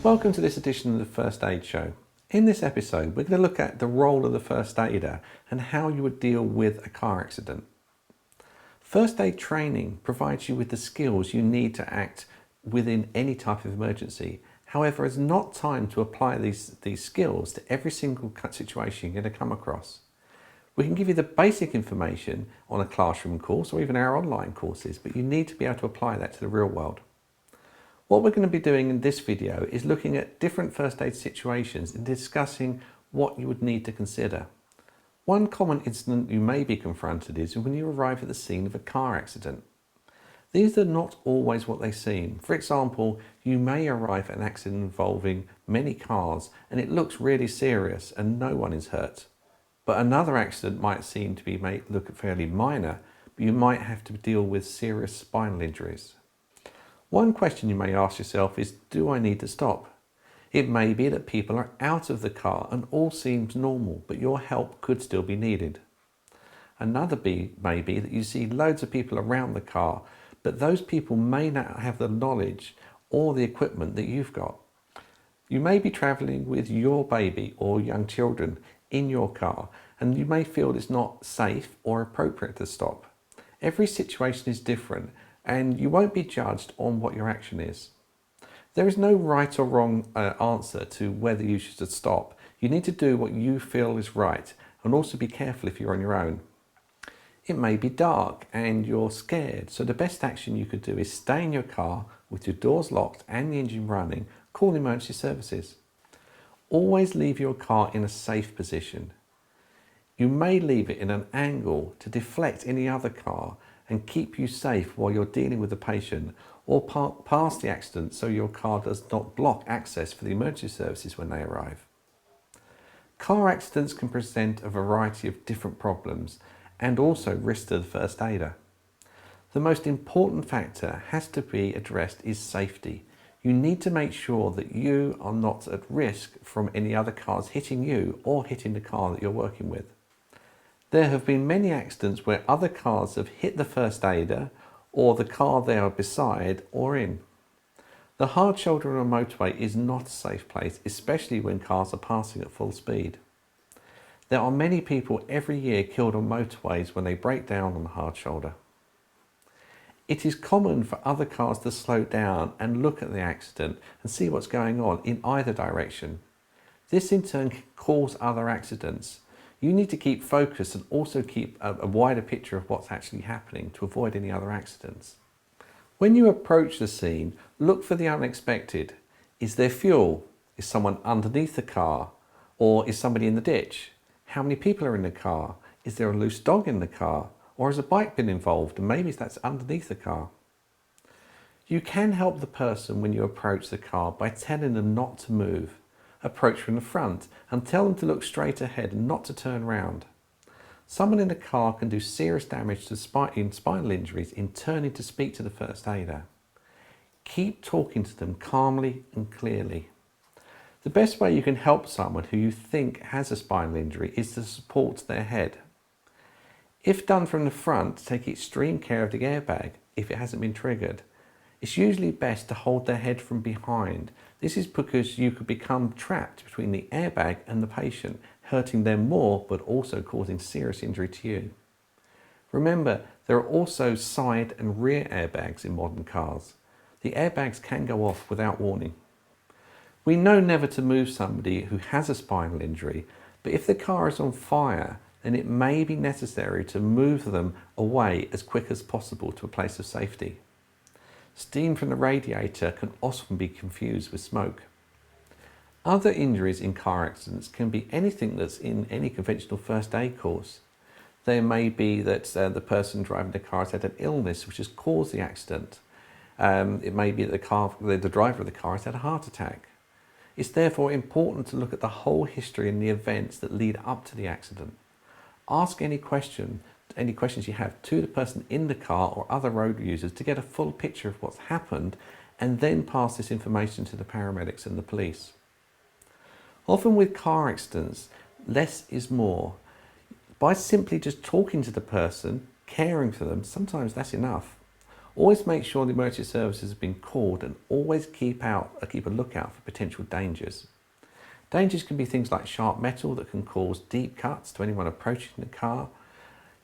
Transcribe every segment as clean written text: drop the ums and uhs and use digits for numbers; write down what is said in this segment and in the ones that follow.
Welcome to this edition of the First Aid Show. In this episode, we're going to look at the role of the first aider and how you would deal with a car accident. First aid training provides you with the skills you need to act within any type of emergency. However, it's not time to apply these skills to every single situation you're going to come across. We can give you the basic information on a classroom course or even our online courses, but you need to be able to apply that to the real world. What we're going to be doing in this video is looking at different first aid situations and discussing what you would need to consider. One common incident you may be confronted is when you arrive at the scene of a car accident. These are not always what they seem. For example, you may arrive at an accident involving many cars and it looks really serious and no one is hurt. But another accident might seem to look fairly minor, but you might have to deal with serious spinal injuries. One question you may ask yourself is, do I need to stop? It may be that people are out of the car and all seems normal, but your help could still be needed. Another may be that you see loads of people around the car, but those people may not have the knowledge or the equipment that you've got. You may be travelling with your baby or young children in your car, and you may feel it's not safe or appropriate to stop. Every situation is different, and you won't be judged on what your action is. There is no right or wrong answer to whether you should stop. You need to do what you feel is right, and also be careful if you're on your own. It may be dark and you're scared, so the best action you could do is stay in your car with your doors locked and the engine running, call emergency services. Always leave your car in a safe position. You may leave it in an angle to deflect any other car and keep you safe while you're dealing with the patient, or park past the accident so your car does not block access for the emergency services when they arrive. Car accidents can present a variety of different problems and also risks to the first aider. The most important factor has to be addressed is safety. You need to make sure that you are not at risk from any other cars hitting you or hitting the car that you're working with. There have been many accidents where other cars have hit the first aider or the car they are beside or in. The hard shoulder on a motorway is not a safe place, especially when cars are passing at full speed. There are many people every year killed on motorways when they break down on the hard shoulder. It is common for other cars to slow down and look at the accident and see what's going on in either direction. This in turn can cause other accidents. You need to keep focused and also keep a wider picture of what's actually happening to avoid any other accidents. When you approach the scene, look for the unexpected. Is there fuel? Is someone underneath the car? Or is somebody in the ditch? How many people are in the car? Is there a loose dog in the car? Or has a bike been involved and maybe that's underneath the car? You can help the person when you approach the car by telling them not to move. Approach from the front and tell them to look straight ahead and not to turn round. Someone in the car can do serious damage to spinal injuries in turning to speak to the first aider. Keep talking to them calmly and clearly. The best way you can help someone who you think has a spinal injury is to support their head. If done from the front, take extreme care of the airbag if it hasn't been triggered. It's usually best to hold their head from behind. This is because you could become trapped between the airbag and the patient, hurting them more but also causing serious injury to you. Remember, there are also side and rear airbags in modern cars. The airbags can go off without warning. We know never to move somebody who has a spinal injury, but if the car is on fire, then it may be necessary to move them away as quick as possible to a place of safety. Steam from the radiator can often be confused with smoke. Other injuries in car accidents can be anything that's in any conventional first aid course. There may be that the person driving the car has had an illness which has caused the accident. It may be that the driver of the car has had a heart attack. It's therefore important to look at the whole history and the events that lead up to the accident. Ask any questions you have to the person in the car or other road users to get a full picture of what's happened, and then pass this information to the paramedics and the police. Often with car accidents, less is more. By simply just talking to the person, caring for them, sometimes that's enough. Always make sure the emergency services have been called and always keep a lookout for potential dangers. Dangers can be things like sharp metal that can cause deep cuts to anyone approaching the car.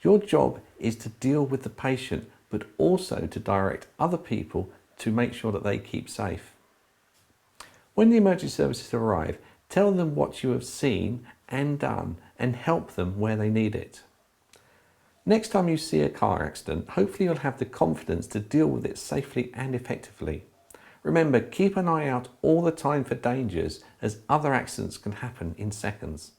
Your job is to deal with the patient, but also to direct other people to make sure that they keep safe. When the emergency services arrive, tell them what you have seen and done and help them where they need it. Next time you see a car accident, hopefully you'll have the confidence to deal with it safely and effectively. Remember, keep an eye out all the time for dangers, as other accidents can happen in seconds.